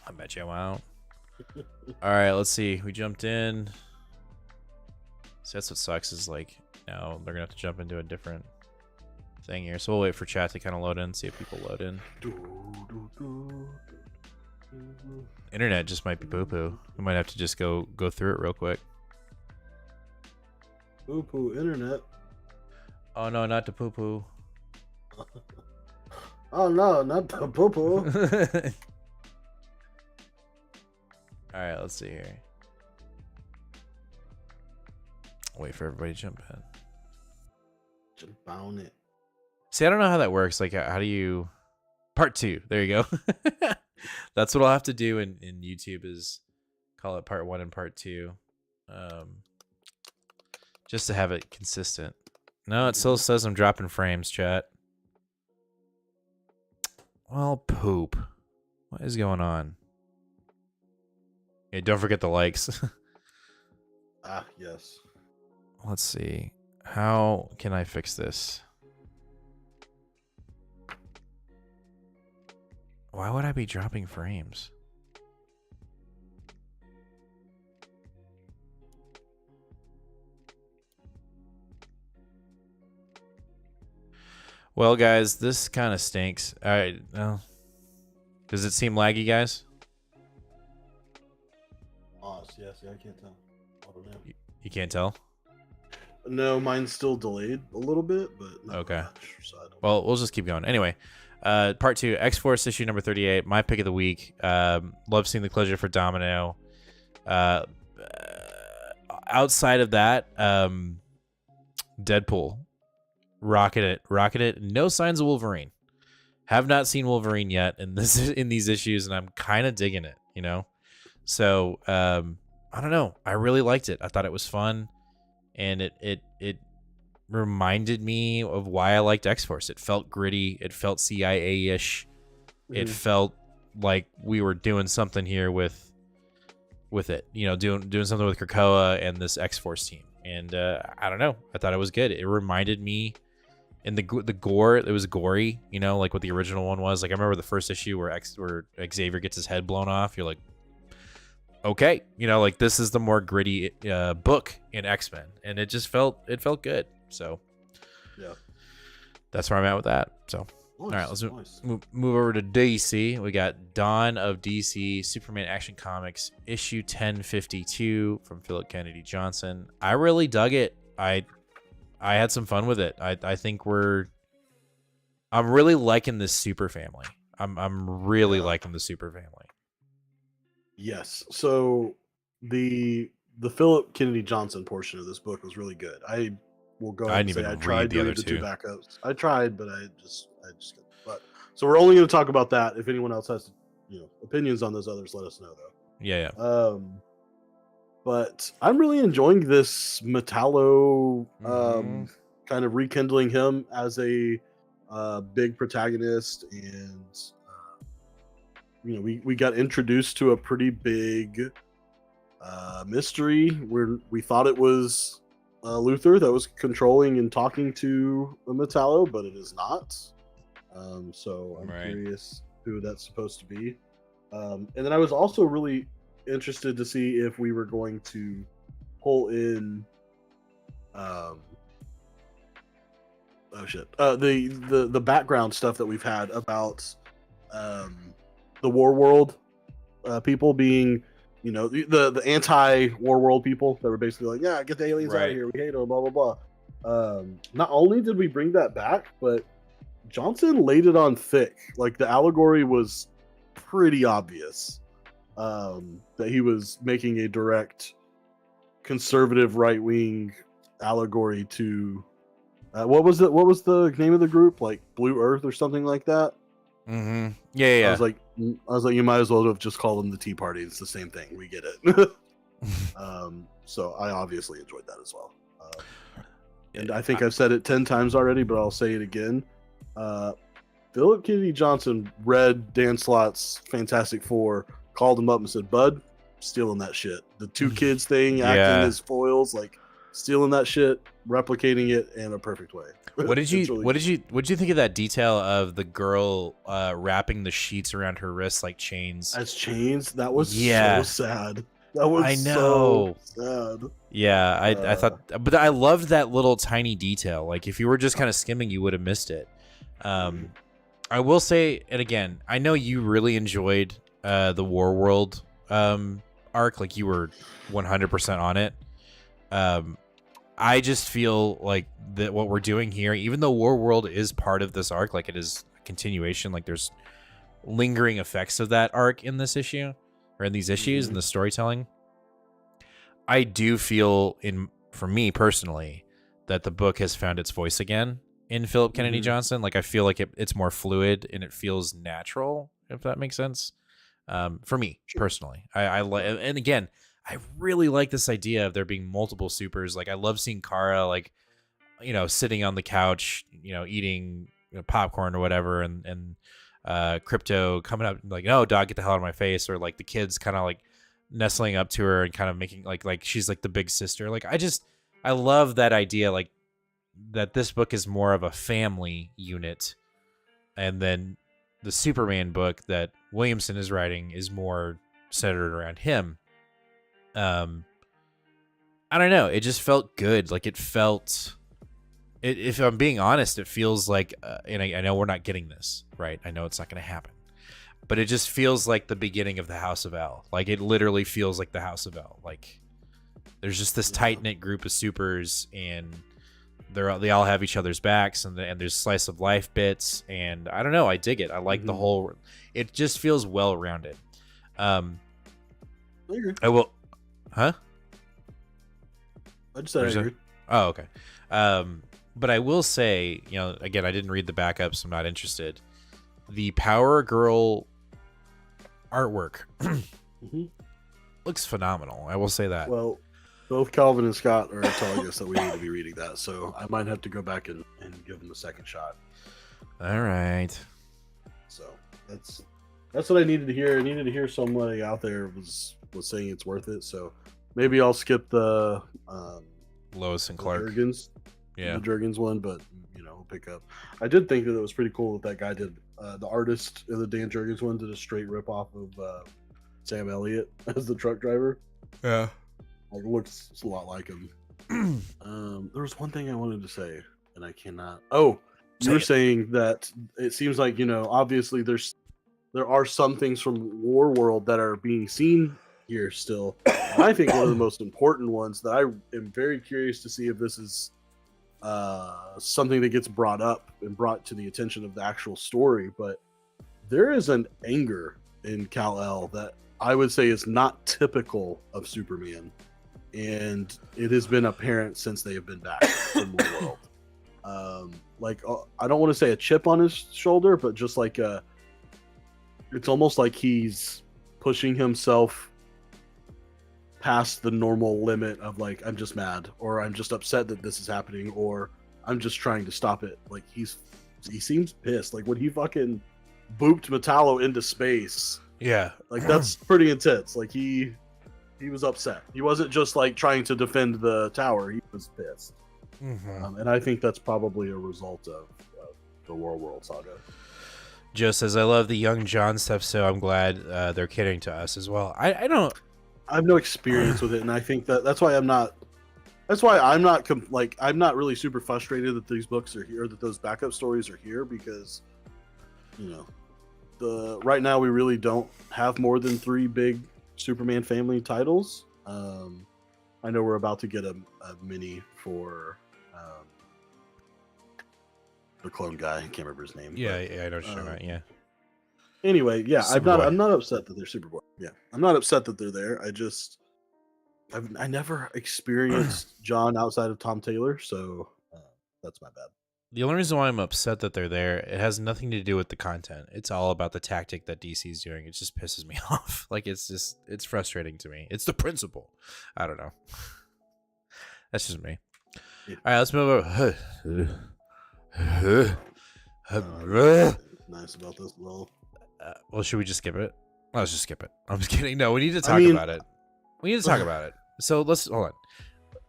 I bet you won't. All right, let's see. We jumped in. So that's what sucks is like now they're gonna have to jump into a different thing here. So we'll wait for chat to kind of load in, see if people load in. Internet just might be poo poo. We might have to just go through it real quick. Poo poo internet. Oh no, not the poo poo. Oh no, not the poo poo. All right, let's see here. Wait for everybody to jump in. Jump on it. See, I don't know how that works. Like, how do you... Part 2. There you go. That's what I'll have to do in YouTube is call it part 1 and part 2. Just to have it consistent. No, it still says I'm dropping frames, chat. Well, poop. What is going on? Hey, don't forget the likes. Ah, yes. Let's see. How can I fix this? Why would I be dropping frames? Well, guys, this kind of stinks. All right. Does it seem laggy, guys? Oh, yes, I can't tell. I don't know. You can't tell? No, mine's still delayed a little bit, but not Okay. much, so I don't Well, we'll just keep going. Anyway, part 2, X-Force issue number 38, my pick of the week. Love seeing the closure for Domino. Outside of that, Deadpool. Rocket it. No signs of Wolverine. Have not seen Wolverine yet in these issues, and I'm kind of digging it, you know? So, I don't know. I really liked it. I thought it was fun. And it reminded me of why I liked X-Force. It felt gritty. It felt CIA-ish. It felt like we were doing something here with it. You know, doing something with Krakoa and this X-Force team. And I don't know. I thought it was good. It reminded me, in the gore, it was gory. You know, like what the original one was. Like I remember the first issue where Xavier gets his head blown off. You're like, okay, you know, like this is the more gritty book in X-Men, and it felt good. So yeah, that's where I'm at with that. So nice, all right, let's move over to DC. We got Dawn of DC Superman Action Comics issue 1052 from Philip Kennedy Johnson. I really dug it. I had some fun with it. I think I'm really liking this super family. I'm really liking the super family. Yes. So the Philip Kennedy Johnson portion of this book was really good. I will go ahead and say I tried to read the two backups. I tried, but I just couldn't. But so we're only going to talk about that. If anyone else has, opinions on those others, let us know though. Yeah. But I'm really enjoying this Metallo kind of rekindling him as a big protagonist, and we got introduced to a pretty big mystery where we thought it was Luthor that was controlling and talking to Metallo, but it is not. So I'm curious who that's supposed to be. And then I was also really interested to see if we were going to pull in the background stuff that we've had about the War World people being, the anti-War World people that were basically like, yeah, get the aliens out of here, we hate them, blah blah blah. Not only did we bring that back, but Johnson laid it on thick. Like the allegory was pretty obvious, that he was making a direct conservative right-wing allegory to what was the name of the group, like Blue Earth or something like that. Yeah. I was like, you might as well have just called them the Tea Party. It's the same thing. We get it. So I obviously enjoyed that as well. And I think I've said it 10 times already, but I'll say it again. Philip Kennedy Johnson read Dan Slott's Fantastic Four, called him up and said, "Bud, stealing that shit. The two kids thing, acting as foils, like stealing that shit, replicating it in a perfect way. What did you Really what did you think of that detail of the girl wrapping the sheets around her wrists like chains? as chains? That was Yeah, so sad. That was I so know. sad. Yeah, I thought, but I loved that little tiny detail. Like if you were just kind of skimming, you would have missed it. I will say, and again, I know you really enjoyed the War World arc. Like you were 100% on it. I just feel like that what we're doing here, even though War World is part of this arc, like it is a continuation, like there's lingering effects of that arc in this issue or in these issues in the storytelling. I do feel for me personally, that the book has found its voice again in Philip Kennedy Johnson. Like I feel like it's more fluid and it feels natural, if that makes sense. For me personally, I like, and again, I really like this idea of there being multiple supers. Like I love seeing Kara, like, sitting on the couch, eating popcorn or whatever, and Crypto coming up like, "No, dog, get the hell out of my face," or like the kids kind of like nestling up to her and kind of making like she's like the big sister. Like I love that idea, like that this book is more of a family unit, and then the Superman book that Williamson is writing is more centered around him. I don't know. It just felt good. Like it felt. If I'm being honest, it feels like, and I know we're not getting this right. I know it's not going to happen, but it just feels like the beginning of the House of L. Like it literally feels like the House of L. Like there's just this tight knit group of supers, and they all have each other's backs, and there's slice of life bits, and I don't know. I dig it. I like the whole. It just feels well rounded. I will, huh? I just said I agree. Oh, okay. But I will say, again, I didn't read the backups. I'm not interested. The Power Girl artwork looks phenomenal. I will say that. Well, both Calvin and Scott are telling us that we need to be reading that, so I might have to go back and give them a second shot. All right. So that's what I needed to hear. I needed to hear somebody out there was saying it's worth it. So maybe I'll skip the Lois and Clark. The Jurgens one, but we'll pick up. I did think that it was pretty cool that guy did the artist in the Dan Jurgens one did a straight rip off of Sam Elliott as the truck driver. Yeah, like looks a lot like him. There was one thing I wanted to say, and I cannot. Oh, you were saying that it seems like obviously there are some things from War World that are being seen here still. And I think one of the most important ones that I am very curious to see if this is something that gets brought up and brought to the attention of the actual story, but there is an anger in Kal-El that I would say is not typical of Superman, and it has been apparent since they have been back from the world. I don't want to say a chip on his shoulder, but just like it's almost like he's pushing himself past the normal limit of like, I'm just mad, or I'm just upset that this is happening, or I'm just trying to stop it. Like he seems pissed. Like when he fucking booped Metallo into space. Yeah. Like that's pretty intense. Like he was upset. He wasn't just like trying to defend the tower. He was pissed. And I think that's probably a result of the War World saga. Joe says, I love the young John stuff, so I'm glad they're catering to us as well. I have no experience with it, and I think that's why I'm not really super frustrated that these books are here, that those backup stories are here, because right now we really don't have more than 3 big Superman family titles. I know we're about to get a mini for the clone guy. I can't remember his name. Yeah, I know what you're talking about. Yeah. Anyway, yeah, I'm not upset that they're Superboy. Yeah, I'm not upset that they're there. I never experienced John outside of Tom Taylor, so that's my bad. The only reason why I'm upset that they're there, it has nothing to do with the content. It's all about the tactic that DC is doing. It just pisses me off. Like it's frustrating to me. It's the principle. I don't know. That's just me. Yeah. All right, let's move over. Nice about this little. Well, should we just skip it? Let's just skip it. I'm just kidding. No, we need to talk about it. We need to talk about it. So let's hold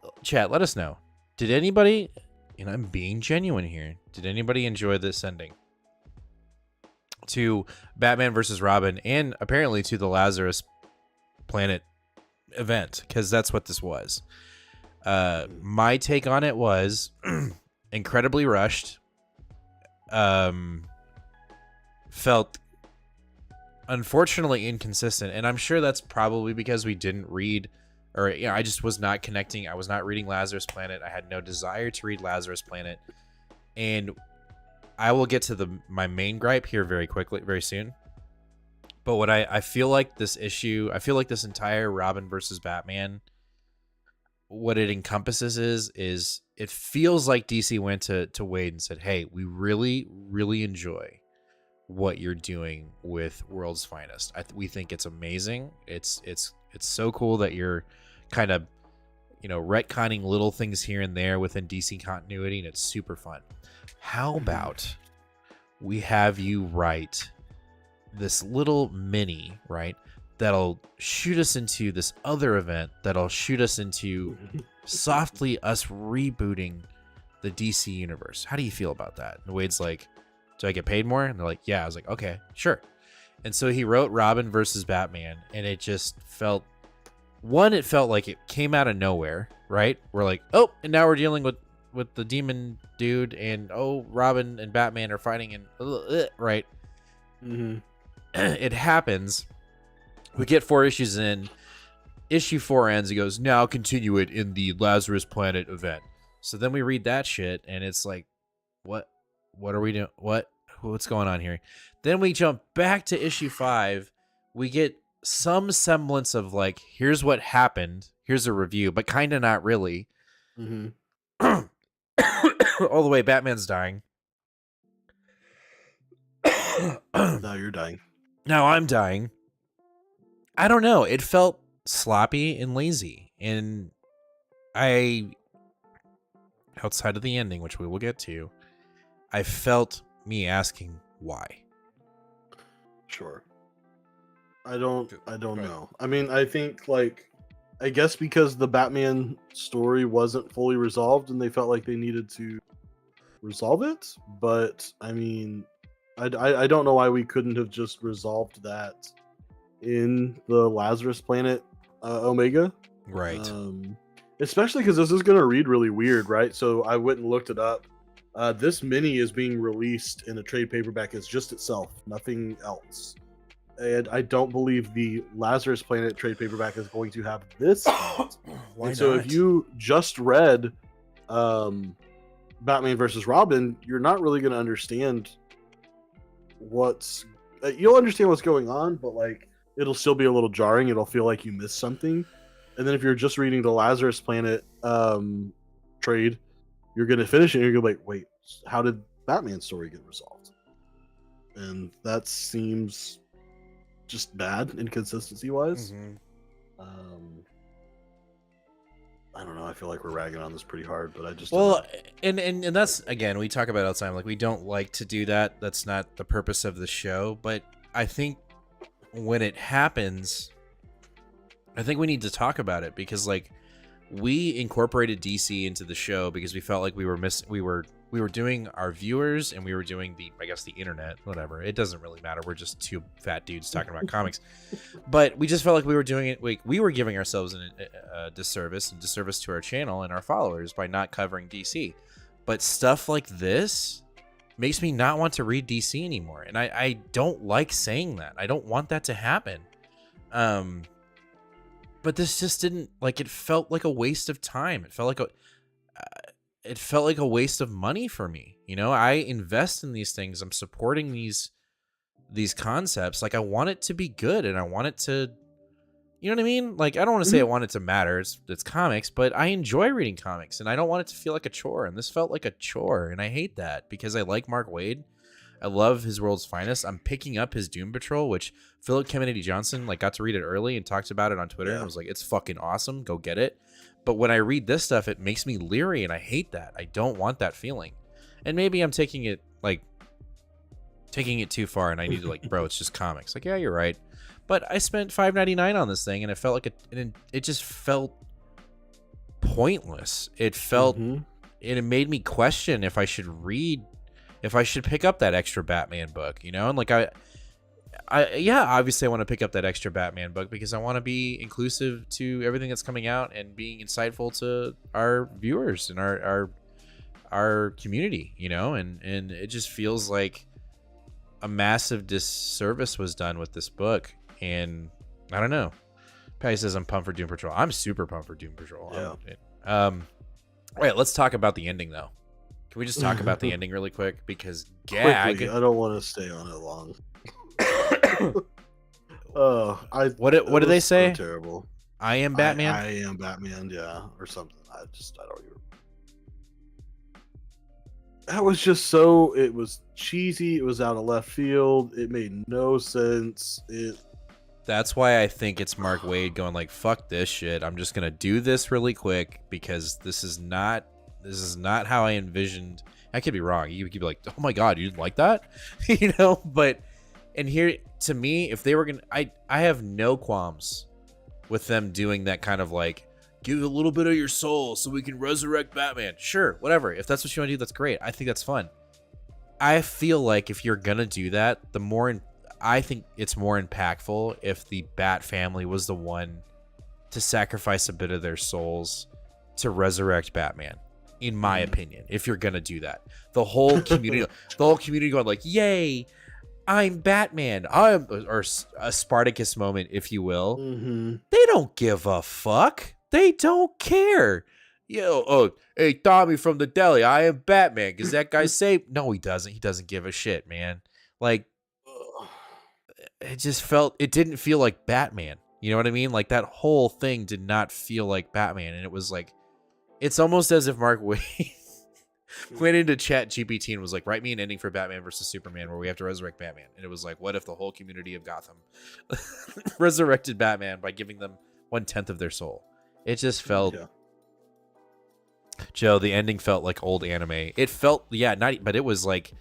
on. chat, let us know. Did anybody, and I'm being genuine here, did anybody enjoy this ending to Batman versus Robin, and apparently to the Lazarus Planet event? Because that's what this was. My take on it was incredibly rushed. Felt unfortunately inconsistent, and I'm sure that's probably because we didn't read, or I just was not connecting. I was not reading Lazarus Planet. I had no desire to read Lazarus Planet, and I will get to my main gripe here very quickly, very soon. But what I feel like this issue, I feel like this entire Robin versus Batman, what it encompasses is it feels like DC went to Wade and said, hey, we really, really enjoy what you're doing with World's Finest. We think it's amazing. It's so cool that you're kind of, retconning little things here and there within DC continuity, and it's super fun. How about we have you write this little mini, right, that'll shoot us into this other event, that'll shoot us into softly us rebooting the DC universe. How do you feel about that? And Wade's like, do I get paid more? And they're like, yeah. I was like, okay, sure. And so he wrote Robin versus Batman, and it just felt, it felt like it came out of nowhere, right? We're like, oh, and now we're dealing with the demon dude, and Robin and Batman are fighting, and right? Mm-hmm. It happens. We get 4 issues in. Issue 4 ends. He goes, now continue it in the Lazarus Planet event. So then we read that shit, and it's like, what are we doing? What's going on here? Then we jump back to issue 5. We get some semblance of like, here's what happened. Here's a review, but kind of not really. Mm-hmm. All the way, Batman's dying. Now you're dying. Now I'm dying. I don't know. It felt sloppy and lazy. And outside of the ending, which we will get to, I felt me asking why. Sure. I don't know. I mean, I think I guess because the Batman story wasn't fully resolved and they felt like they needed to resolve it. But I mean, I don't know why we couldn't have just resolved that in the Lazarus Planet Omega. Right. Especially because this is going to read really weird, right? So I went and looked it up. This mini is being released in a trade paperback as just itself, nothing else. And I don't believe the Lazarus Planet trade paperback is going to have this. Why not? So if you just read Batman versus Robin, you're not really going to understand you'll understand what's going on, but it'll still be a little jarring. It'll feel like you missed something. And then if you're just reading the Lazarus Planet trade, you're going to finish it and you're going to be like, wait, how did Batman's story get resolved? And that seems just bad inconsistency wise. Mm-hmm. I don't know. I feel like we're ragging on this pretty hard, but I just and that's, again, we talk about it all the time. Like, we don't like to do that. That's not the purpose of the show. But I think when it happens, I think we need to talk about it, because we incorporated DC into the show because we felt like we were doing our viewers, and we were doing the internet, whatever. It doesn't really matter. We're just two fat dudes talking about comics. But we just felt like we were doing it. We were giving ourselves a disservice to our channel and our followers by not covering DC. But stuff like this makes me not want to read DC anymore. And I don't like saying that. I don't want that to happen. But this just didn't, it felt like a waste of time. It felt like a waste of money for me. I invest in these things. I'm supporting these concepts. I want it to be good, and I want it to, you know what I mean? I don't want to say I want it to matter. It's comics, but I enjoy reading comics, and I don't want it to feel like a chore. And this felt like a chore, and I hate that, because I like Mark Waid. I love his World's Finest. I'm picking up his Doom Patrol, which Philip Kennedy Johnson got to read it early and talked about it on Twitter, and was like, it's fucking awesome. Go get it. But when I read this stuff, it makes me leery, and I hate that. I don't want that feeling. And maybe I'm taking it too far, and I need to bro, it's just comics. Yeah, you're right. But I spent $5.99 on this thing, and it felt like it just felt pointless. It felt, and it made me question if I should pick up that extra Batman book, you know? And like, yeah, obviously I want to pick up that extra Batman book because I want to be inclusive to everything that's coming out and being insightful to our viewers and our community, you know? And it just feels like a massive disservice was done with this book. And I don't know. Patty says I'm pumped for Doom Patrol. I'm super pumped for Doom Patrol. Yeah. Wait, let's talk about the ending though. Can we just talk about the ending really quick? Because gag. Quickly, I don't want to stay on it long. What do they say? So terrible. I am Batman. I am Batman. Yeah, or something. I don't even. That was just so. It was cheesy. It was out of left field. It made no sense. That's why I think it's Mark Waid going like, "Fuck this shit. I'm just gonna do this really quick because this is not how I envisioned." I could be wrong. You could be like, "Oh my god, you didn't like that," you know? But and here, to me, if they were gonna, I have no qualms with them doing that kind of like, give a little bit of your soul so we can resurrect Batman. Sure, whatever. If that's what you want to do, that's great. I think that's fun. I feel like if you're gonna do that, I think it's more impactful if the Bat family was the one to sacrifice a bit of their souls to resurrect Batman. In my opinion, if you're gonna do that, the whole community going like, "Yay, I'm Batman." Or a Spartacus moment, if you will. They don't give a fuck. They don't care. Hey, Tommy from the deli, I am Batman. Is that guy safe? No, he doesn't. He doesn't give a shit, man. Like, it didn't feel like Batman. You know what I mean? Like, that whole thing did not feel like Batman. And it was like, it's almost as if Mark Waid went into Chat GPT and was like, write me an ending for Batman versus Superman where we have to resurrect Batman. And it was like, what if the whole community of Gotham resurrected Batman by giving them 1/10 of their soul? It just felt, Joe, the ending felt like old anime. It felt, but it was like,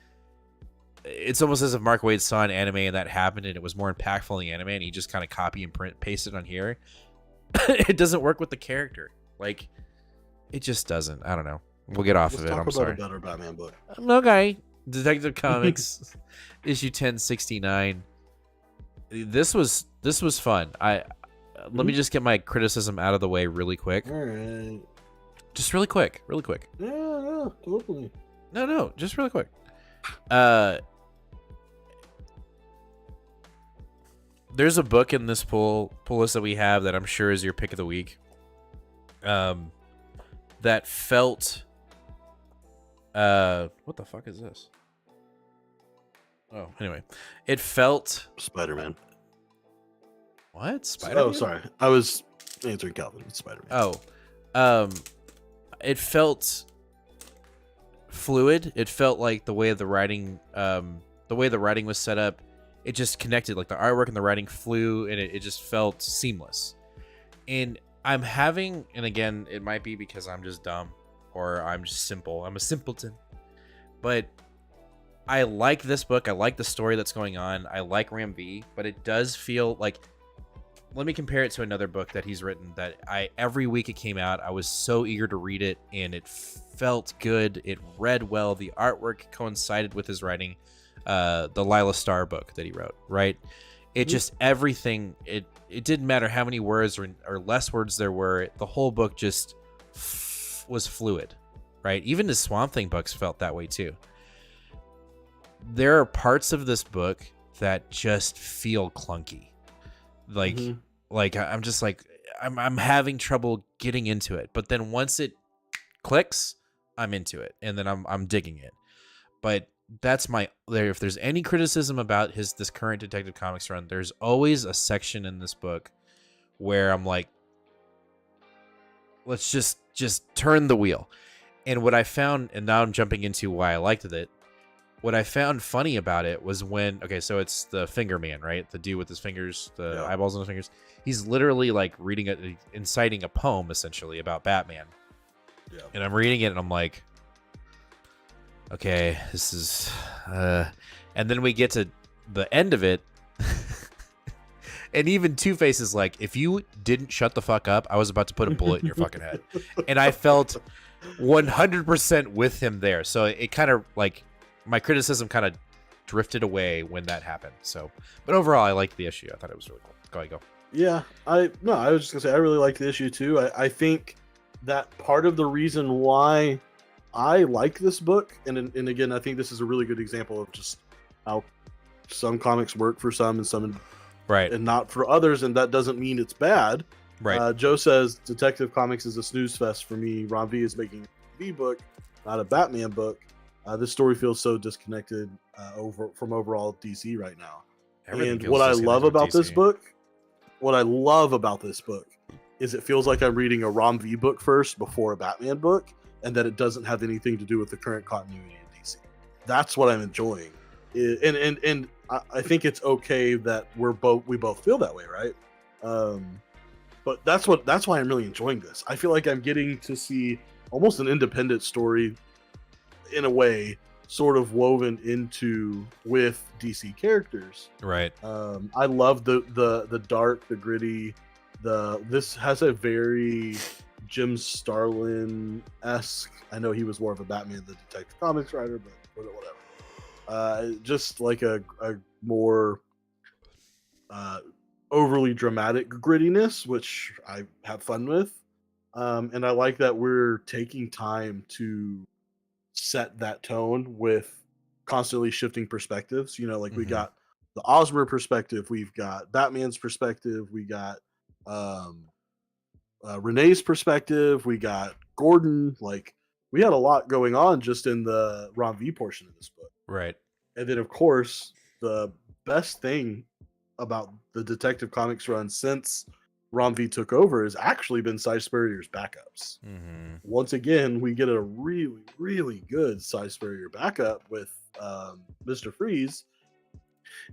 it's almost as if Mark Waid saw an anime and that happened and it was more impactful in the anime and he just kind of copy and paste it on here. It doesn't work with the character. Like, it just doesn't. I don't know. We'll get off of it. I'm sorry. A better Batman book. Okay. Detective Comics issue 1069. This was fun. Let me just get my criticism out of the way really quick. All right. Just really quick. Yeah, totally. No, just really quick. There's a book in this pull list that we have that I'm sure is your pick of the week. That felt, what the fuck is this? Oh, anyway, it felt Spider-Man. What? Spider-Man? Oh, sorry. I was answering Calvin. It's Spider-Man. Oh, it felt fluid. It felt like the way the writing was set up, it just connected. Like the artwork and the writing flew, and it just felt seamless. And and again, it might be because I'm just dumb or I'm just simple. I'm a simpleton. But I like this book. I like the story that's going on. I like Ram V, but it does feel like, let me compare it to another book that he's written that every week it came out, I was so eager to read it and it felt good. It read well. The artwork coincided with his writing. The Lila Starr book that he wrote, right? It just, everything, it didn't matter how many words or less words there were. The whole book just was fluid, right? Even the Swamp Thing books felt that way too. There are parts of this book that just feel clunky. Like I'm just like, I'm having trouble getting into it. But then once it clicks, I'm into it. And then I'm digging it. But that's if there's any criticism about this current Detective Comics run, there's always a section in this book where I'm like, let's just turn the wheel. And what I found, and now I'm jumping into why I liked it, what I found funny about it was so it's the finger man, right? The dude with his fingers, eyeballs on his fingers. He's literally like inciting a poem essentially about Batman. Yeah. And I'm reading it and I'm like, okay, this is, and then we get to the end of it And even Two-Face is like, if you didn't shut the fuck up, I was about to put a bullet in your fucking head. And I felt 100% with him there. So it kind of like my criticism kind of drifted away when that happened. So, but overall, I liked the issue. I thought it was really cool. Go ahead, go. Yeah, I was just gonna say I really like the issue too. I think that part of the reason why I like this book, and again, I think this is a really good example of just how some comics work for some and some right and not for others, and that doesn't mean it's bad. Right. Joe says Detective Comics is a snooze fest for me. Ron V is making a V book, not a Batman book. This story feels so disconnected from overall DC right now. Everything And feels what I disconnected love with about this DC. book, is it feels like I'm reading a Rom V book first before a Batman book, and that it doesn't have anything to do with the current continuity in DC. That's what I'm enjoying, and I think it's okay that we both feel that way, right? But that's why I'm really enjoying this. I feel like I'm getting to see almost an independent story, in a way, sort of woven into with DC characters. Right. I love the dark, the gritty. This has a very Jim Starlin-esque. I know he was more of a Batman the Detective Comics writer, but whatever. Just like a more overly dramatic grittiness, which I have fun with. And I like that we're taking time to set that tone with constantly shifting perspectives. You know, like we got the Osmer perspective, we've got Batman's perspective, we got Renee's perspective, we got Gordon. Like, we had a lot going on just in the Ron V portion of this book. Right. And then, of course, the best thing about the Detective Comics run since Ron V took over has actually been Cy Spurrier's backups. Once again, we get a really, really good Cy Spurrier backup with Mr. Freeze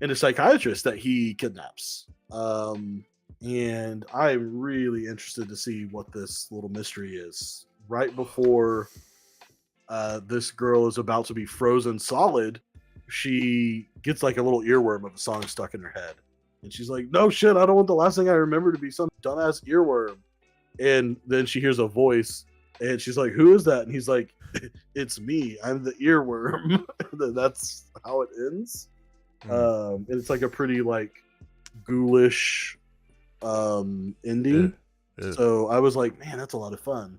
and a psychiatrist that he kidnaps. And I'm really interested to see what this little mystery is. Right before this girl is about to be frozen solid, she gets like a little earworm of a song stuck in her head. And she's like, no shit, I don't want the last thing I remember to be some dumbass earworm. And then she hears a voice and she's like, who is that? And he's like, it's me. I'm the earworm. And that's how it ends. And it's like a pretty like ghoulish ending. So I was like, man, that's a lot of fun.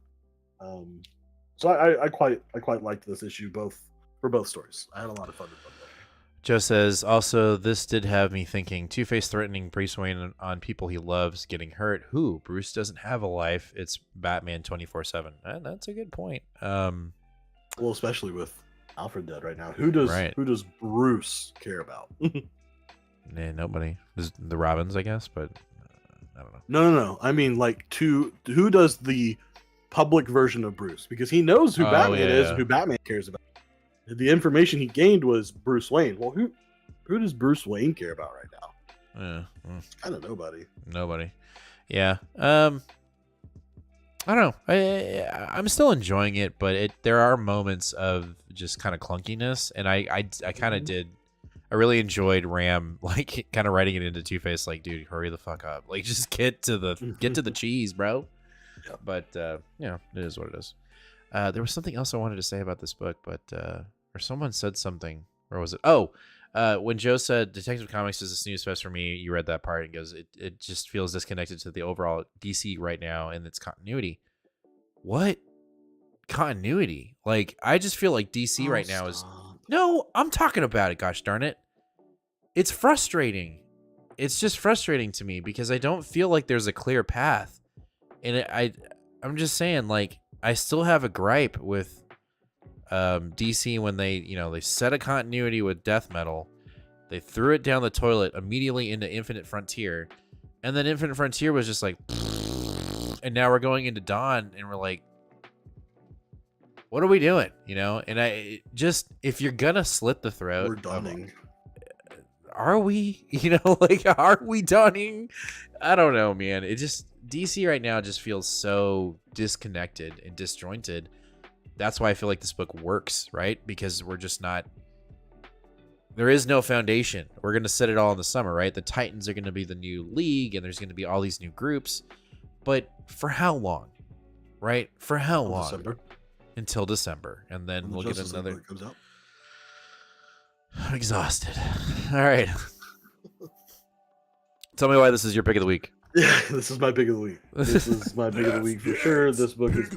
So I quite liked this issue for both stories. I had a lot of fun with them. Joe says, also, this did have me thinking, Two-Face threatening Bruce Wayne on people he loves getting hurt. Who? Bruce doesn't have a life. It's Batman 24/7. That's a good point. Well, especially with Alfred dead right now. Who does Bruce care about? Nah, nobody. The Robins, I guess, but I don't know. No. I mean, like, who does the public version of Bruce? Because he knows who Batman is, who Batman cares about. The information he gained was Bruce Wayne. Well, who does Bruce Wayne care about right now? Kind of nobody. Nobody. Yeah. I don't know. I'm still enjoying it, but there are moments of just kind of clunkiness, and I kind of did. I really enjoyed Ram like kind of writing it into Two-Face, like, dude, hurry the fuck up, like just get to the cheese, bro. Yeah. But it is what it is. There was something else I wanted to say about this book, but or someone said something. Where was it? Oh, when Joe said Detective Comics is a snooze fest for me, you read that part and goes, it just feels disconnected to the overall DC right now and its continuity. What continuity? Like, I just feel like DC right now is... No, I'm talking about it, gosh darn it. It's frustrating. It's just frustrating to me because I don't feel like there's a clear path. And I'm just saying, like, I still have a gripe with DC when they set a continuity with Death Metal. They threw it down the toilet immediately into Infinite Frontier. And then Infinite Frontier was just like... And now we're going into Dawn and we're like... What are we doing? And if you're gonna slit the throat, we're dawning. Are we? Like, are we dawning? I don't know, man. It just DC right now just feels so disconnected and disjointed. That's why I feel like this book works, right? Because we're just not. there is no foundation. We're going to set it all in the summer, right? The Titans are going to be the new league, and there's going to be all these new groups. But for how long? Right? For how long? December. Until December. And then we'll get another. Comes out. I'm exhausted. All right. Tell me why this is your pick of the week. Yeah, this is my pick of the week. This is my pick of the week for sure. This book is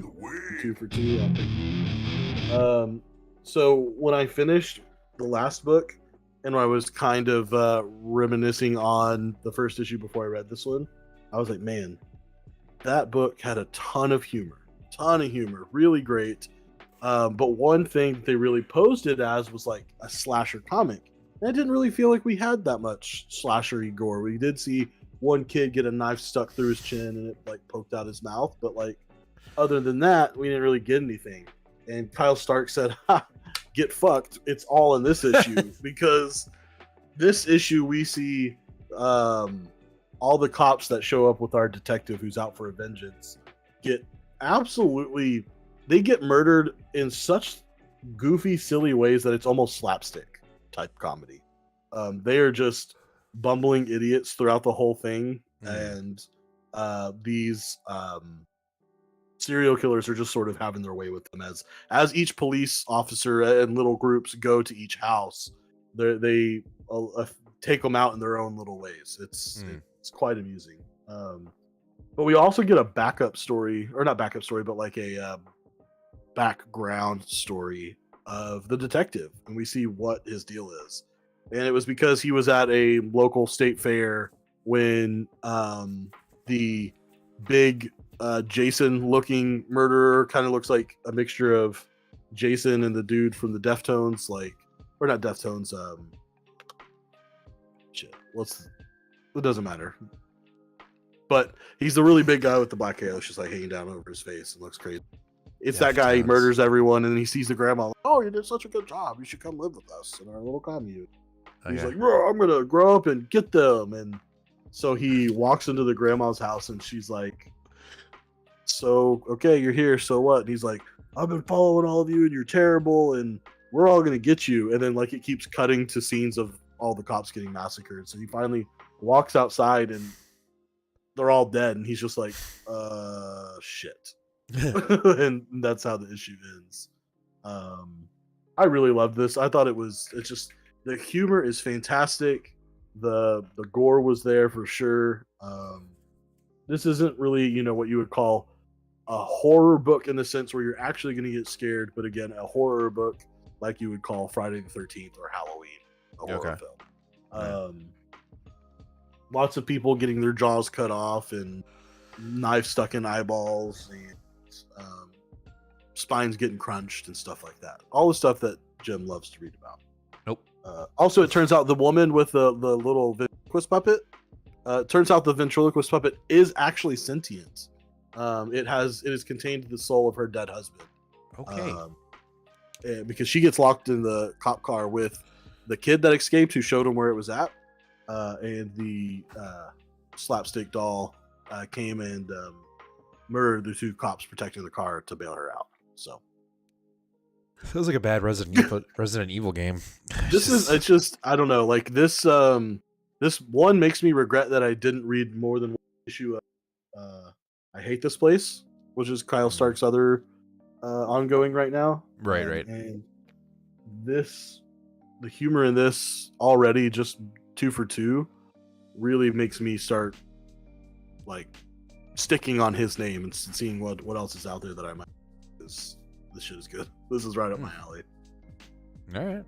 2 for 2. So when I finished the last book, and I was kind of reminiscing on the first issue before I read this one, I was like, man, that book had a ton of humor, really great. But one thing they really posed it as was like a slasher comic. And I didn't really feel like we had that much slashery gore. We did see one kid get a knife stuck through his chin and it like poked out his mouth, but like other than that, we didn't really get anything. And Kyle Stark said, ha, get fucked. It's all in this issue because this issue we see all the cops that show up with our detective who's out for a vengeance get absolutely, they get murdered in such goofy, silly ways that it's almost slapstick type comedy. They are just bumbling idiots throughout the whole thing, and these serial killers are just sort of having their way with them as each police officer and little groups go to each house. They take them out in their own little ways. It's quite amusing. But we also get a backup story, or not backup story, but like a background story of the detective, and we see what his deal is. And it was because he was at a local state fair when the big Jason-looking murderer kind of looks like a mixture of Jason and the dude from the Deftones, or not Deftones. It doesn't matter. But he's the really big guy with the black hair that's just like hanging down over his face and looks crazy. It's that guy. He murders everyone, and he sees the grandma. Like, oh, you did such a good job. You should come live with us in our little commune. Okay. He's like, bro, I'm gonna grow up and get them. And so he walks into the grandma's house, and she's like, so okay, you're here. So what? And he's like, I've been following all of you, and you're terrible, and we're all gonna get you. And then like it keeps cutting to scenes of all the cops getting massacred. So he finally walks outside, and they're all dead, and he's just like, shit. And that's how the issue ends. I really love this. I thought it's just, the humor is fantastic. The gore was there for sure. This isn't really, what you would call a horror book in the sense where you're actually going to get scared, but again, a horror book like you would call Friday the 13th or Halloween, a horror film. Lots of people getting their jaws cut off and knives stuck in eyeballs and spines getting crunched and stuff like that. All the stuff that Jim loves to read about. Nope. Also, it turns out the woman with the little ventriloquist puppet, turns out the ventriloquist puppet is actually sentient. It is contained the soul of her dead husband. Okay. Because she gets locked in the cop car with the kid that escaped who showed him where it was at. And the slapstick doll came and murdered the two cops protecting the car to bail her out. So feels like a bad Resident Evil game. It's just I don't know. Like this this one makes me regret that I didn't read more than one issue of I Hate This Place, which is Kyle Stark's other ongoing right now. Right. And the humor in this already just 2 for 2 really makes me start like sticking on his name and seeing what else is out there that I might. This shit is good. This is right up my alley. All right,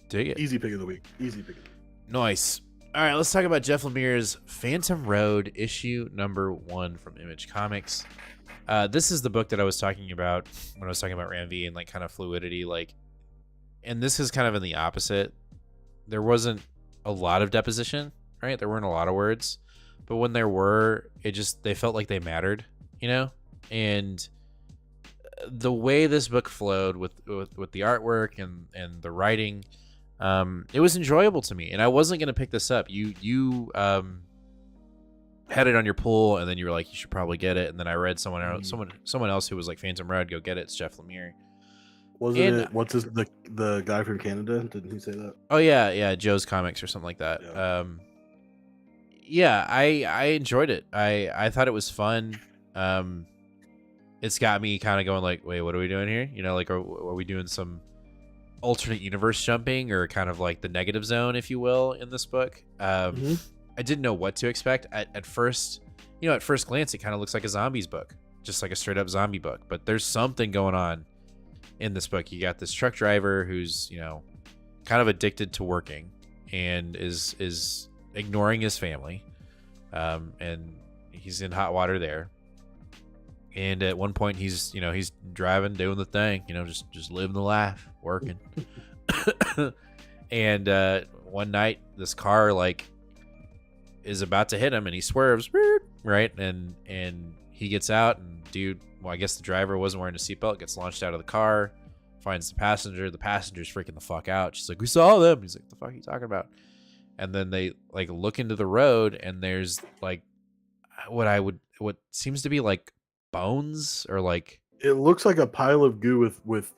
dig it. Easy pick of the week. Nice. All right, let's talk about Jeff Lemire's Phantom Road issue number 1 from Image Comics. This is the book that I was talking about when I was talking about Ram V and like kind of fluidity, and this is kind of in the opposite. There wasn't a lot of deposition, right? There weren't a lot of words, but when there were, they felt like they mattered, and the way this book flowed with the artwork and the writing, it was enjoyable to me, and I wasn't going to pick this up. You had it on your pull, and then you were like, you should probably get it, and then I read someone else who was like, Phantom Road, go get it, it's Jeff Lemire. Wasn't And it? What's the guy from Canada? Didn't he say that? oh yeah, Joe's Comics or something like that. Yeah. Yeah, I enjoyed it. I thought it was fun. It's got me kind of going like, wait, what are we doing here? You know, like, are we doing some alternate universe jumping or kind of like the negative zone, if you will, in this book? I didn't know what to expect at first. You know, at first glance, it kind of looks like a zombies book, just like a straight up zombie book. But there's something going on in this book. You got this truck driver who's, you know, kind of addicted to working and is ignoring his family, and he's in hot water there. And at one point, he's driving, doing the thing, you know, just living the life, working. And one night, this car like is about to hit him, and he swerves, right, and he gets out, and dude, well, I guess the driver wasn't wearing a seatbelt, gets launched out of the car, finds the passenger. The passenger's freaking the fuck out. She's like, "We saw them." He's like, "The fuck are you talking about?" And then they like look into the road, and there's like what seems to be like bones or like, It looks like a pile of goo with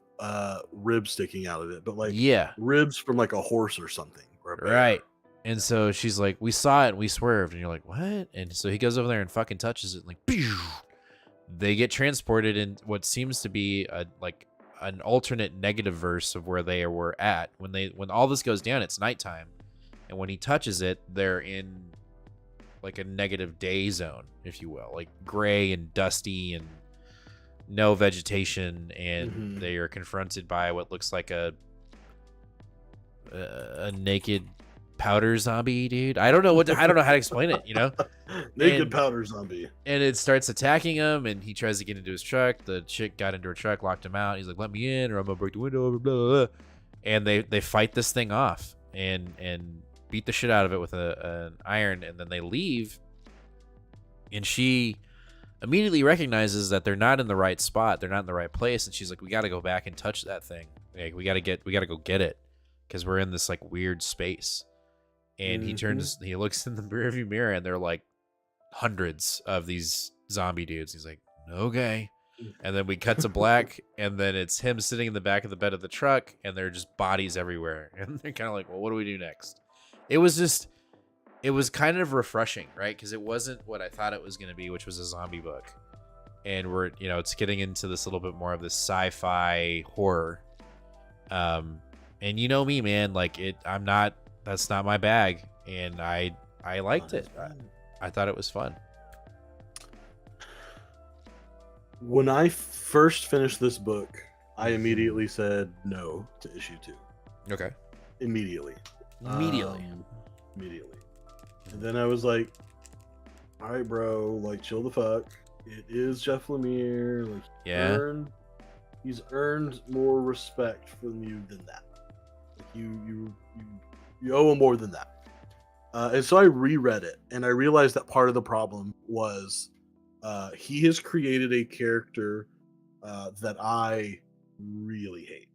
ribs sticking out of it, but like yeah, ribs from like a horse or something, or a bear. right. And so she's like, "We saw it and we swerved." And you're like, "What?" And so he goes over there and fucking touches it, and like, pew! They get transported in what seems to be an alternate negative verse of where they were at when all this goes down. It's nighttime, and when he touches it, they're in like a negative day zone, if you will, like gray and dusty and no vegetation, and they are confronted by what looks like a naked powder zombie, dude. I don't know how to explain it, you know. Naked powder zombie. And it starts attacking him, and he tries to get into his truck. The chick got into her truck, locked him out. He's like, "Let me in, or I'm gonna break the window." Blah, blah, blah. And they fight this thing off and beat the shit out of it with an iron, and then they leave. And she immediately recognizes that they're not in the right spot. They're not in the right place, and she's like, "We got to go back and touch that thing. Like, we got to go get it, because we're in this like weird space." And he looks in the rearview mirror, and they're like hundreds of these zombie dudes. He's like, "Okay." And then we cut to black, and then it's him sitting in the back of the bed of the truck, and there are just bodies everywhere. And they're kind of like, "Well, what do we do next?" It was kind of refreshing, right? Because it wasn't what I thought it was going to be, which was a zombie book. And it's getting into this little bit more of this sci-fi horror. And you know me, man, like that's not my bag. And I liked it. I thought it was fun. When I first finished this book, I immediately said no to issue 2. Okay. Immediately. Immediately. And then I was like, "All right, bro, like chill the fuck. It is Jeff Lemire. Like, Yeah. He's earned more respect from you than that. Like, you owe him more than that." And so I reread it, and I realized that part of the problem was he has created a character that I really hate.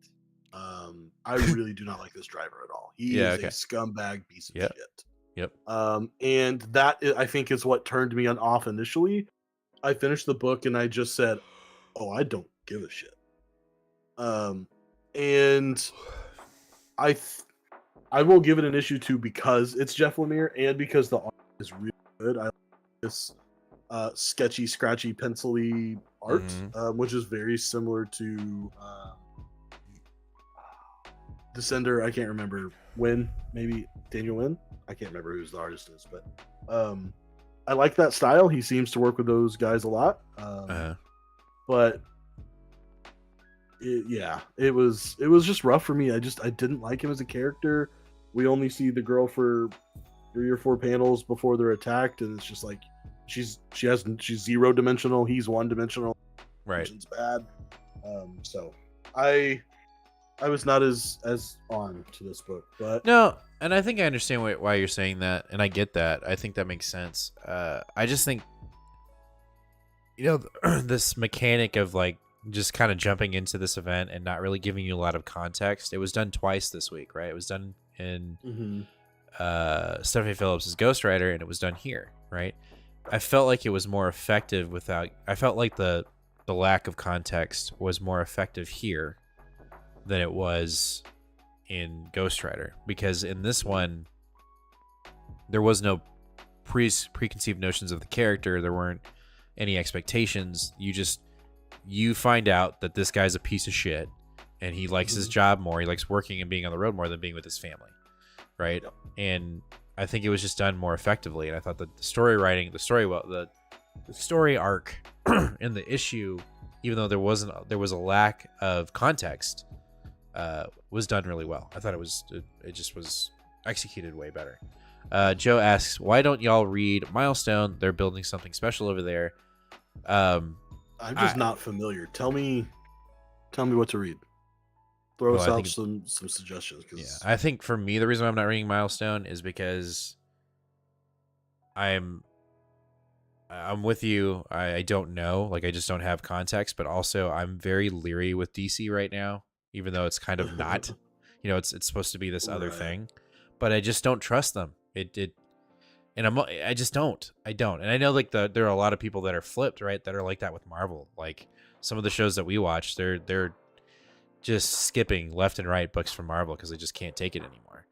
I really do not like this driver at all. He is a scumbag piece of shit. Yep. And that I think is what turned me off initially. I finished the book and I just said, "Oh, I don't give a shit." And I will give it an issue 2 because it's Jeff Lemire and because the art is really good. I like this sketchy, scratchy, pencil-y art, which is very similar to Descender. I can't remember when, maybe Daniel Wynn. I can't remember who the artist is, but I like that style. He seems to work with those guys a lot. But it was just rough for me. I didn't like him as a character. We only see the girl for 3 or 4 panels before they're attacked, and it's just like she's 0-dimensional. He's 1-dimensional. Right. It's bad. So I was not as on to this book, but no, and I think I understand why you're saying that, and I get that. I think that makes sense. I just think, this mechanic of like just kind of jumping into this event and not really giving you a lot of context. It was done twice this week, right? It was done in Stephanie Phillips' Ghost Rider, and it was done here, right? I felt like it was more effective I felt like the lack of context was more effective here than it was in Ghost Rider, because in this one there was no preconceived notions of the character. There weren't any expectations. You find out that this guy's a piece of shit and he likes his job more. He likes working and being on the road more than being with his family, right? Yep. And I think it was just done more effectively. And I thought that the story writing, the story arc in the issue, even though there was a lack of context, was done really well. I thought it just was executed way better. Joe asks, why don't y'all read Milestone? They're building something special over there. I'm just not familiar. Tell me what to read. Throw us out some suggestions. Yeah, I think for me, the reason why I'm not reading Milestone is because I'm with you. I don't know. Like, I just don't have context, but also I'm very leery with DC right now, even though it's kind of not, it's supposed to be this other thing, but I just don't trust them. And I just don't. I don't. And I know like there are a lot of people that are flipped, right? That are like that with Marvel. Like some of the shows that we watch, they're just skipping left and right books from Marvel because they just can't take it anymore.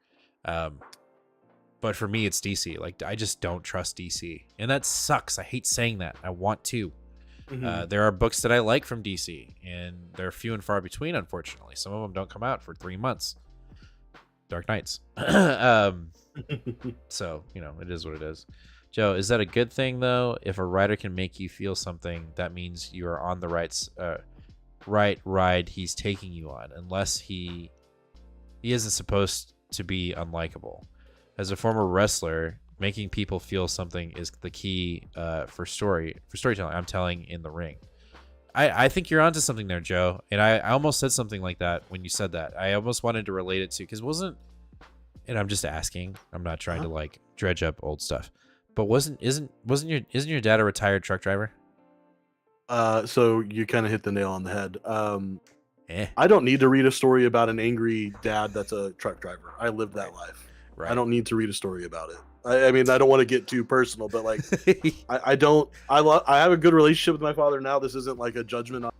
But for me, it's DC. Like, I just don't trust DC. And that sucks. I hate saying that. I want to. There are books that I like from DC, and they're few and far between, unfortunately. Some of them don't come out for 3 months. Dark Knights. So, it is what it is. Joe, is that a good thing, though? If a writer can make you feel something, that means you are on the right ride he's taking you on, unless he isn't supposed to be unlikable. As a former wrestler, making people feel something is the key for storytelling. I'm telling in the ring. I think you're onto something there, Joe. And I almost said something like that when you said that. I almost wanted to relate it to, because and I'm just asking. I'm not trying to like dredge up old stuff. But isn't your dad a retired truck driver? So you kind of hit the nail on the head. I don't need to read a story about an angry dad that's a truck driver. I lived that life. Right. I don't need to read a story about it. I mean, I don't want to get too personal, but like, I have a good relationship with my father now. This isn't like a judgment on.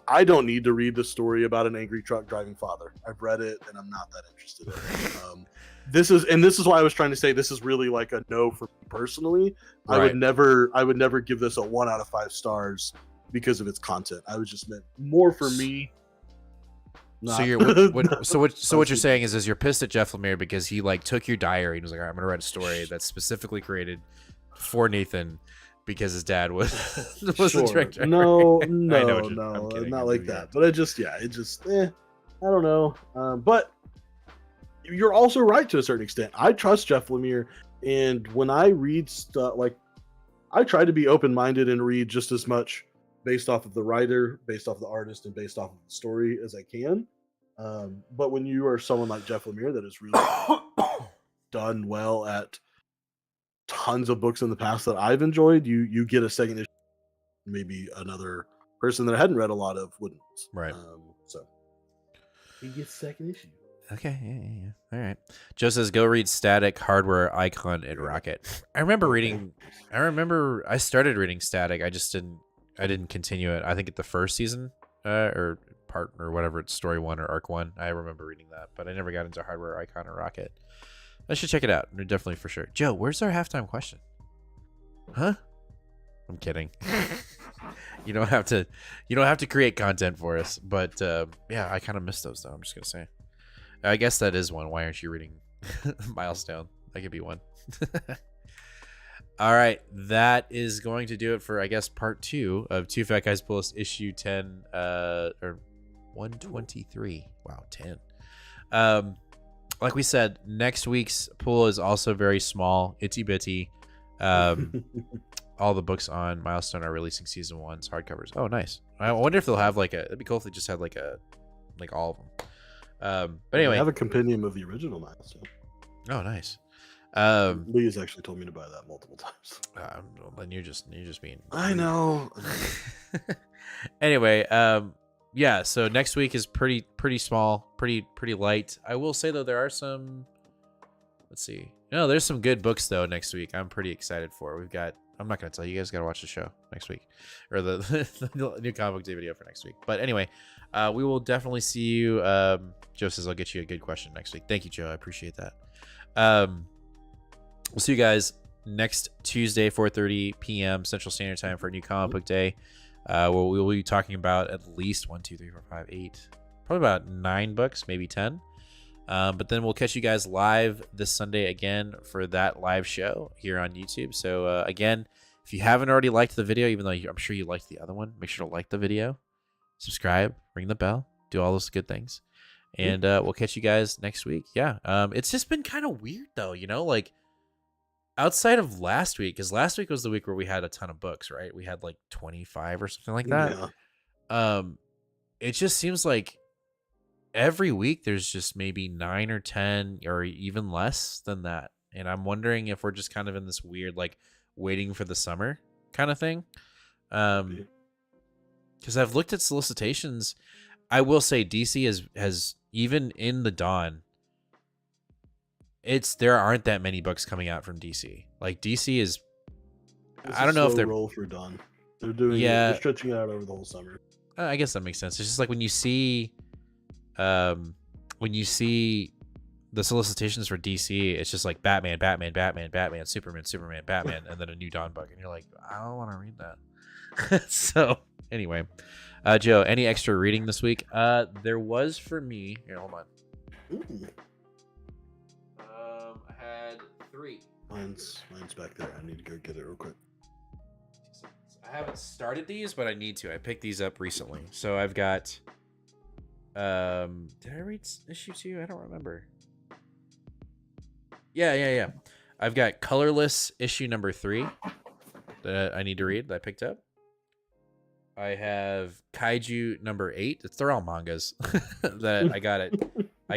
I don't need to read the story about an angry truck driving father. I've read it and I'm not that interested in it. This is why I was trying to say this is really like a no for me personally. Right. I would never give this a 1 out of 5 stars because of its content. I was just meant more for me. So what you're saying is you're pissed at Jeff Lemire because he like took your diary and was like, all right, I'm gonna write a story that's specifically created for Nathan because his dad was sure. a director. No, not like that. But I don't know. But you're also right to a certain extent. I trust Jeff Lemire, and when I read stuff, like I try to be open-minded and read just as much based off of the writer, based off of the artist, and based off of the story as I can. But when you are someone like Jeff Lemire that has really done well at tons of books in the past that I've enjoyed, you get a second issue. Maybe another person that I hadn't read a lot of wouldn't. Right. So he gets second issue. Okay, yeah. All right. Joe says, go read Static, Hardware, Icon, and Rocket. I started reading Static. I didn't continue it. I think at the first season, or part, or whatever, it's story 1 or arc 1. I remember reading that, but I never got into Hardware, Icon, or Rocket. I should check it out. Definitely for sure. Joe, where's our halftime question? Huh? I'm kidding. You don't have to create content for us, but yeah, I kind of miss those though. I'm just gonna say. I guess that is one. Why aren't you reading Milestone? That could be one. All right, that is going to do it for, I guess, part 2 of Two Fat Guys Pull List issue 10, or 123. Wow, 10. Like we said, next week's pool is also very small, itsy bitty. All the books on Milestone are releasing season 1's hardcovers. Oh, nice. I wonder if they'll have it'd be cool if they just had like all of them. But anyway, I have a compendium of the original Milestone. Oh, nice. Lee has actually told me to buy that multiple times. Then you're just being. I know. Anyway, yeah. So next week is pretty small, pretty light. I will say though, there are some. Let's see. No, there's some good books though next week. I'm pretty excited for. We've got. I'm not gonna tell you, you guys. Got to watch the show next week, or the, the new comic book day video for next week. But anyway, we will definitely see you. Joe says I'll get you a good question next week. Thank you, Joe. I appreciate that. We'll see you guys next Tuesday, 4:30 p.m. Central Standard Time for a new comic book day. Where we will be talking about at least 1, 2, 3, 4, 5, 8, probably about 9 books, maybe 10. But then we'll catch you guys live this Sunday again for that live show here on YouTube. So again, if you haven't already liked the video, even though I'm sure you liked the other one, make sure to like the video, subscribe, ring the bell, do all those good things. And we'll catch you guys next week. Yeah. It's just been kind of weird though, you know, like outside of last week, because last week was the week where we had a ton of books, right? We had like 25 or something like that. Yeah. It just seems like every week there's just maybe 9 or 10 or even less than that. And I'm wondering if we're just kind of in this weird, like waiting for the summer kind of thing. Because I've looked at solicitations. I will say DC has even in the Dawn, there aren't that many books coming out from DC. Like DC is, I don't know if they're roll for Dawn. They're doing they're stretching it out over the whole summer. I guess that makes sense. It's just like when you see the solicitations for DC, it's just like Batman, Superman, Batman, and then a new Dawn book, and you're like, I don't want to read that. So anyway, Joe, any extra reading this week? There was for me. Here, hold on. Ooh. I had 3. Mine's back there. I need to go get it real quick. I haven't started these, but I need to. I picked these up recently, so I've got. Did I read issue 2? I don't remember. Yeah. I've got Colorless issue number 3 that I need to read that I picked up. I have Kaiju number 8. They're all mangas that I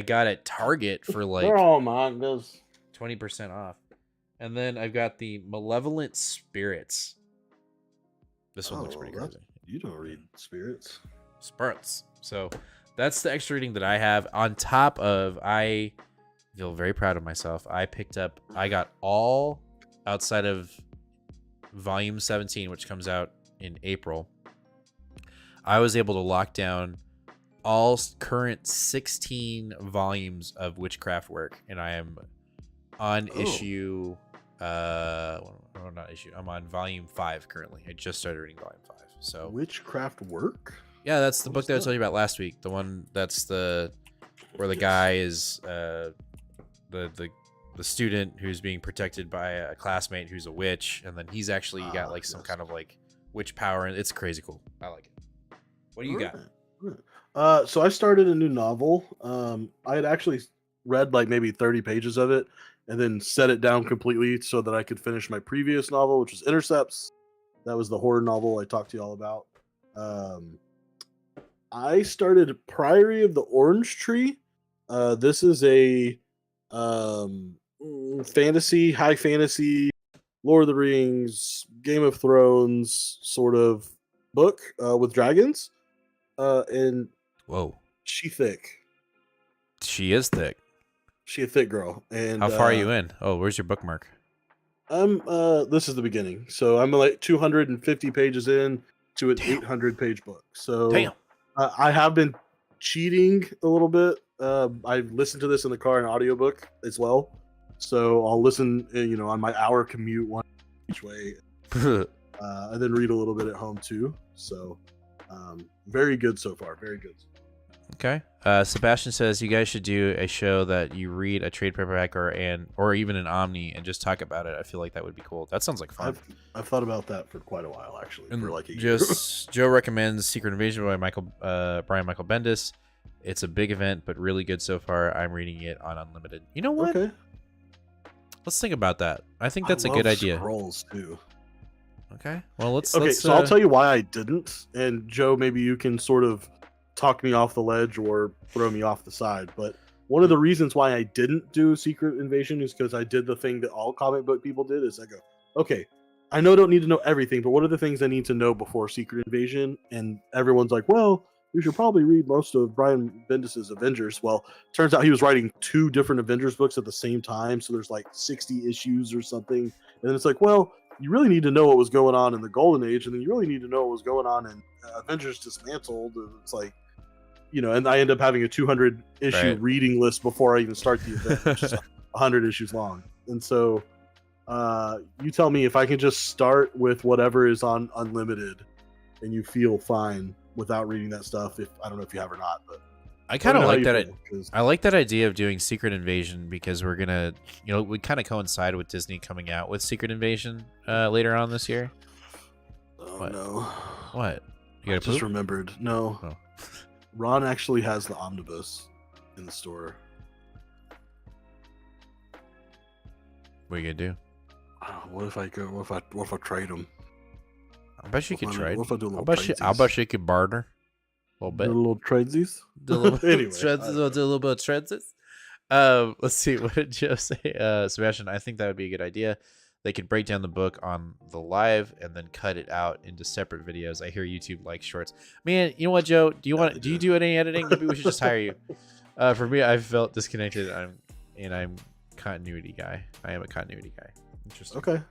got at Target for like they're all mangas. 20% off. And then I've got the Malevolent Spirits. This one looks pretty crazy. You don't read spirits. So that's the extra reading that I have. On top of, I feel very proud of myself. I got all outside of volume 17, which comes out in April. I was able to lock down all current 16 volumes of Witchcraft work, and I am on issue. Not issue. I'm on volume 5 currently. I just started reading volume 5. So Witchcraft work. Yeah, that's the book that I told you about last week. The one that's where the guy is the student who's being protected by a classmate who's a witch, and then he's actually got like some kind of like witch power, and it's crazy cool. I like it. What do you got? So I started a new novel. I had actually read like maybe 30 pages of it, and then set it down completely so that I could finish my previous novel, which was Intercepts. That was the horror novel I talked to y'all about. I started Priory of the Orange Tree. This is a fantasy, high fantasy, Lord of the Rings, Game of Thrones sort of book with dragons. And whoa, she thick. She is thick. She a thick girl. And how far are you in? Oh, where's your bookmark? This is the beginning. So I'm like 250 pages in to an 800 page book. So damn. I have been cheating a little bit. I listened to this in the car in audiobook as well. So I'll listen, on my hour commute one each way, and then read a little bit at home too. So very good so far. Very good. Okay. Sebastian says you guys should do a show that you read a trade paperback or even an Omni and just talk about it. I feel like that would be cool. That sounds like fun. I've thought about that for quite a while actually. And for like a year. Joe recommends Secret Invasion by Brian Michael Bendis. It's a big event, but really good so far. I'm reading it on Unlimited. You know what? Okay. Let's think about that. I think that's a good idea. Scrolls too. Okay. Well, let's. So I'll tell you why I didn't, and Joe, maybe you can sort of talk me off the ledge or throw me off the side. But one of the reasons why I didn't do Secret Invasion is because I did the thing that all comic book people did. Is I go, okay, I know I don't need to know everything, but what are the things I need to know before Secret Invasion? And everyone's like, well, you should probably read most of Brian Bendis's Avengers. Well, turns out he was writing 2 different Avengers books at the same time, so there's like 60 issues or something. And then it's like, well, you really need to know what was going on in the Golden Age, and then you really need to know what was going on in Avengers Dismantled. And it's like, and I end up having a 200 issue reading list before I even start the event, which is 100 issues long. And so, you tell me if I can just start with whatever is on Unlimited, and you feel fine without reading that stuff. If I don't know if you have or not, but I kind of like that. I like that idea of doing Secret Invasion because we're gonna, we kind of coincide with Disney coming out with Secret Invasion later on this year. Oh what? No! What? I just remembered. No, Ron actually has the omnibus in the store. What are you gonna do? What if I go? What if I trade them? I bet you could trade. What if I do a little I bet you could barter a little bit. Do a little tradesies. Do a little anyway, do a little bit of trades. Let's see. What did Joe say? Sebastian, I think that would be a good idea. They could break down the book on the live and then cut it out into separate videos. I hear YouTube likes shorts. Man, you know what, Joe? Do you do any editing? Maybe we should just hire you. For me, I felt disconnected. I'm continuity guy. I am a continuity guy. Interesting. Okay.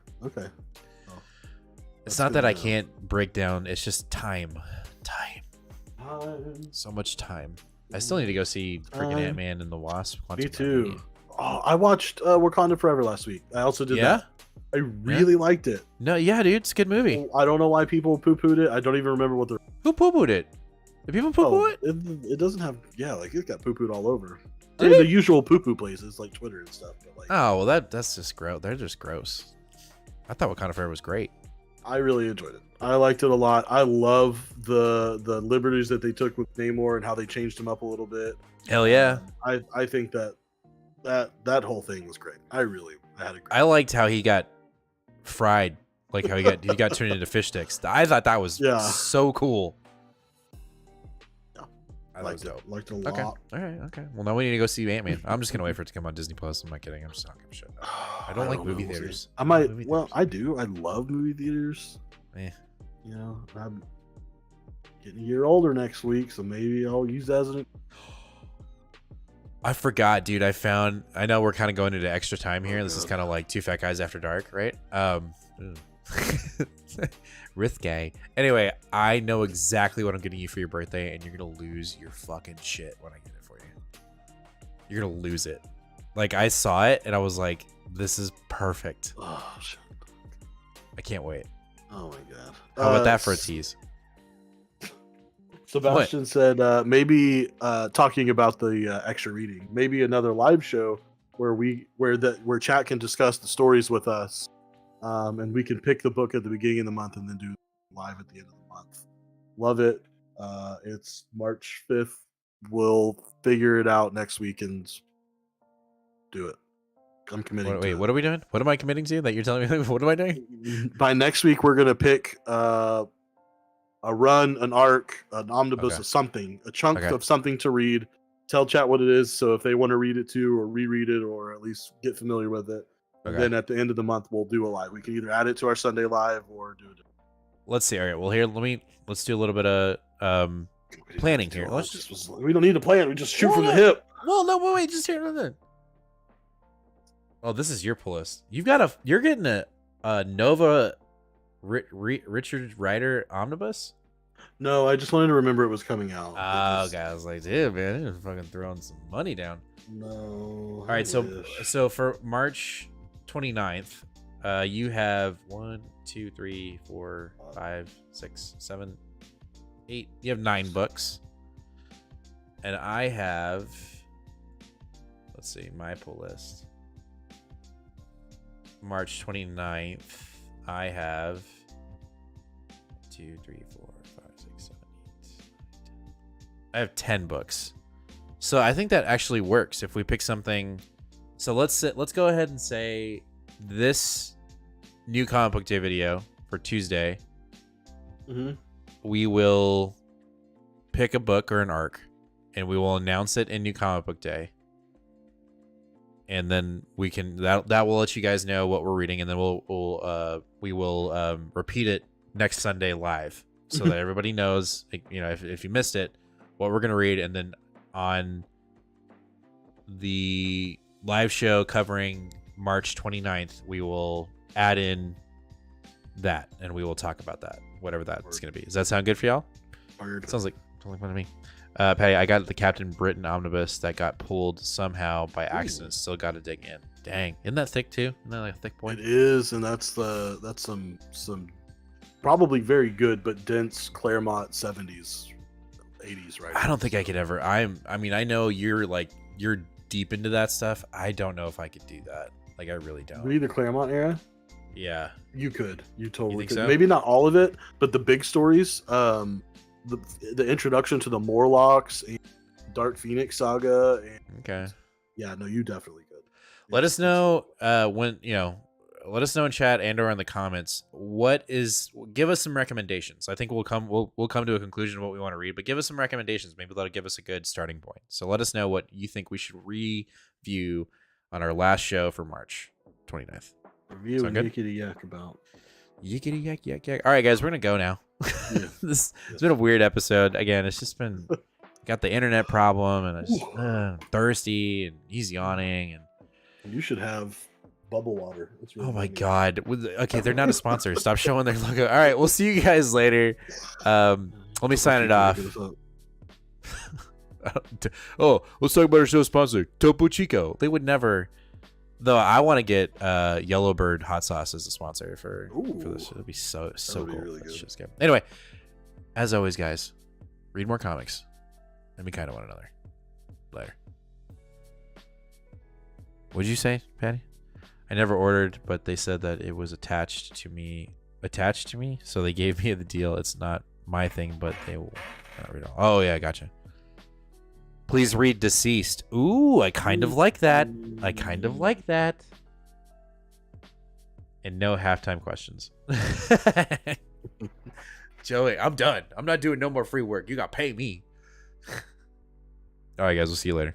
It's not that I can't break down. It's just time. So much time. I still need to go see freaking Ant-Man and the Wasp. Me too. Oh, I watched Wakanda Forever last week. I also did that. I really liked it. No, yeah, dude, it's a good movie. I don't know why people poo-pooed it. I don't even remember what they're... Who poo-pooed it? Did people poo-poo it? It doesn't have... Yeah, like it got poo-pooed all over. The usual poo-poo places like Twitter and stuff. But like, oh, well, that's just gross. They're just gross. I thought Wakanda Forever was great. I really enjoyed it. I liked it a lot. I love the liberties that they took with Namor and how they changed him up a little bit. Hell yeah. I think that whole thing was great. I had a great I liked how he got fried, like how he got turned into fish sticks. I thought that was so cool. Yeah. I liked it a lot. Okay. All right. Okay. Well, now we need to go see Ant-Man. I'm just gonna wait for it to come on Disney Plus. I'm not kidding. I'm just not gonna shut up. I don't like movie theaters. I might. Well, I do. I love movie theaters. I'm getting a year older next week, so maybe I'll use that as an... I forgot, dude. I know we're kind of going into extra time here. This is kind of like Two Fat Guys After Dark, right? Rithgay. Anyway, I know exactly what I'm getting you for your birthday, and you're gonna lose your fucking shit when I get it for you. You're gonna lose it. Like, I saw it and I was like, this is perfect. Oh shit. I can't wait. Oh my god. How about that for a tease? Sebastian said maybe talking about the extra reading, maybe another live show where chat can discuss the stories with us, and we can pick the book at the beginning of the month and then do live at the end of the month. Love it. It's March 5th. We'll figure it out next week and do it. I'm committing. Wait, what are we doing? What am I committing to? That you're telling me? What am I doing? By next week, we're gonna pick a run, an arc, an omnibus of something, a chunk of something to read. Tell chat what it is, so if they want to read it too, or reread it, or at least get familiar with it, then at the end of the month we'll do a live. We can either add it to our Sunday live or do it. Let's see. All right. Well, here, let's do a little bit of planning here. We don't need to plan. We just shoot from the hip. Well, no, wait, just hear nothing. Oh, this is your pull list. You're getting a Nova Richard Rider omnibus. No, I just wanted to remember it was coming out. Oh, okay. I was like, dude, man, you're fucking throwing some money down. No. All right, so for March 29th, you have 1, 2, 3, 4, 5, 6, 7, 8. You have 9 books, and I have. Let's see, my pull list. March 29th, I have 2, 3, 4, 5, 6, 7, 8, 9, 10. I have 10 books. So I think that actually works if we pick something. So let's go ahead and say this new comic book day video for Tuesday. We will pick a book or an arc, and we will announce it in New Comic Book Day. And then we can that will let you guys know what we're reading, and then we will repeat it next Sunday live, so that everybody knows. You know, if you missed it, what we're gonna read, and then on the live show covering March 29th, we will add in that, and we will talk about that, whatever that's gonna be. Does that sound good for y'all? Sounds like fun to me. Patty, I got the Captain Britain omnibus that got pulled somehow by accident. Still got to dig in. Dang, isn't that thick too? Isn't that like a thick boy? It is, and that's some probably very good but dense Claremont 70s, 80s, right? I don't think I could ever. I mean, I know you're deep into that stuff. I don't know if I could do that. Like, I really don't. Read the Claremont era. Yeah, you could. You totally could. So? Maybe not all of it, but the big stories. The introduction to the Morlocks and Dark Phoenix saga. And, okay. Yeah, no, you definitely could. Let us know let us know in chat and or in the comments give us some recommendations. I think we'll come to a conclusion of what we want to read, but give us some recommendations. Maybe that'll give us a good starting point. So let us know what you think we should review on our last show for March 29th. Review and yickety yak about. Yickety yak yak yak. All right, guys, we're gonna go now. Yeah. It's been a weird episode. Again, it's just been got the internet problem, and I'm thirsty, and he's yawning, and you should have bubble water. It's really my god. Okay, they're not a sponsor. Stop showing their logo. All right, we'll see you guys later. Let me sign it off. Oh, let's talk about our show sponsor, Topo Chico. They would never. Though I want to get Yellowbird hot sauce as a sponsor for this. It'll be so cool. Really good. Anyway, as always, guys, read more comics and be kind to one another. Later. What'd you say, Patty? I never ordered, but they said that it was attached to me, so they gave me the deal. It's not my thing, but they will not read all. Oh yeah, gotcha. Please read Deceased. Ooh, I kind of like that. And no halftime questions. Joey, I'm done. I'm not doing no more free work. You got to pay me. All right, guys. We'll see you later.